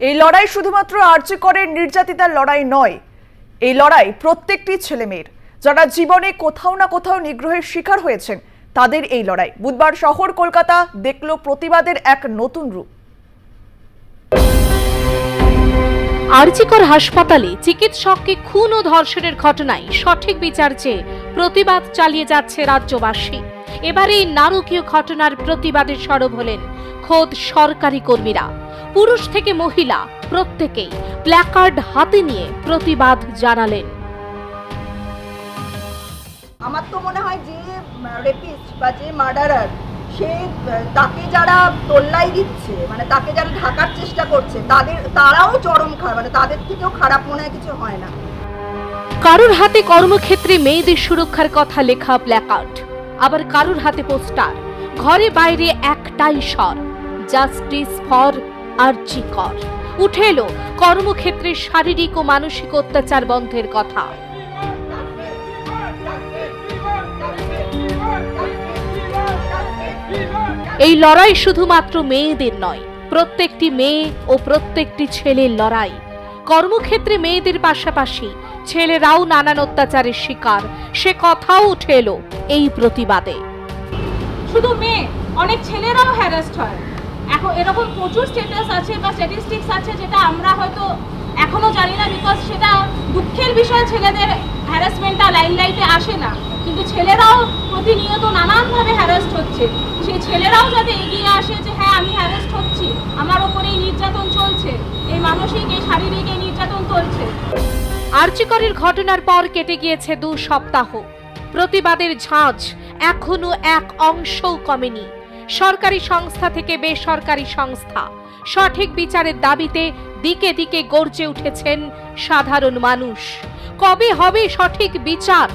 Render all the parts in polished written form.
এই লড়াই শুধুমাত্র আরজি করের নির্যাতিতার লড়াই নয়, এই লড়াই প্রত্যেকটি ছেলেমেয়ের যারা জীবনে কোথাও না কোথাও নিগ্রহের শিকার হয়েছেন তাদের এই লড়াই। বুধবার শহর কলকাতা দেখল প্রতিবাদের এক নতুন রূপ। আরজি কর হাসপাতালে চিকিৎসককে খুন ও ধর্ষণের ঘটনায় সঠিক বিচার চেয়ে প্রতিবাদ চালিয়ে যাচ্ছে রাজ্যবাসী। এবার এই নারকীয় ঘটনার প্রতিবাদে সরব হলেন খোদ সরকারি কর্মীরা। পুরুষ থেকে মহিলা প্রত্যেকেই প্ল্যাকার্ড হাতে নিয়ে প্রতিবাদ জানালেন। আমার তো মনে হয় যে রেপিস্ট বা যে মার্ডারার, সে তাকে যারা তোল্লাই দিচ্ছে, মানে তাকে যারা ঢাকার চেষ্টা করছে, তারাও চরম খারাপ, মানে তাদের থেকেও খারাপ মনে হয় কিছু হয় না। কারুর হাতে কর্মক্ষেত্রে মেয়েদের সুরক্ষার কথা লেখা প্ল্যাকার্ড, আবার কারুর হাতে পোস্টার, ঘরে বাইরে একটাই স্বর, জাস্টিস ফর আরজি কর। উঠে এলো কর্মক্ষেত্রে শারীরিক ও মানসিক অত্যাচার বন্ধের কথা। এই লড়াই শুধুমাত্র মেয়েদের নয়, প্রত্যেকটি মেয়ে ও প্রত্যেকটি ছেলের লড়াই। কর্মক্ষেত্রে মেয়েদের পাশাপাশি ছেলেরাও নানান অত্যাচারের শিকার, সে কথাও উঠে এলো এই প্রতিবাদে। শুধু মেয়ে, অনেক ছেলেরাও হ্যারাসড হয়। এখন এরকম প্রচুর স্ট্যাটাস আছে বা স্ট্যাটিস্টিক্স আছে যেটা আমরা হয়তো এখনো জানি না, বিকজ সেটা দুঃখের বিষয়, ছেলেদের হ্যারাসমেন্টটা লাইটে আসে না, কিন্তু ছেলেরাও প্রতিনিয়ত নানানভাবে হ্যারাসড হচ্ছে। সেই ছেলেরাও যাতে এগিয়ে আসে যে হ্যাঁ আমি হ্যারাসড হচ্ছি, আমার ওপরে এই নির্যাতন চলছে, এই মানসিক এই শারীরিক এই নির্যাতন চলছে। আরজি করের ঘটনার পর কেটে গিয়েছে 2 সপ্তাহ, প্রতিবাদের ঝাঁজ এখনো এক অংশও কমেনি। সরকারি সংস্থা থেকে বেসরকারি সংস্থা, সঠিক বিচারের দাবিতে দিকে দিকে গর্জে উঠেছেন সাধারণ মানুষ। কবে হবে সঠিক বিচার,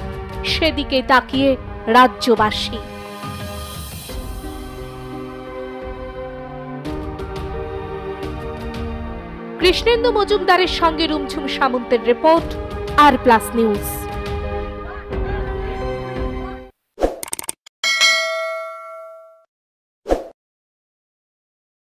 সেদিকে তাকিয়ে রাজ্যবাসী। কৃষ্ণেন্দু মজুমদারের সঙ্গে রুমঝুম সামন্তের রিপোর্ট, আর প্লাস নিউজ।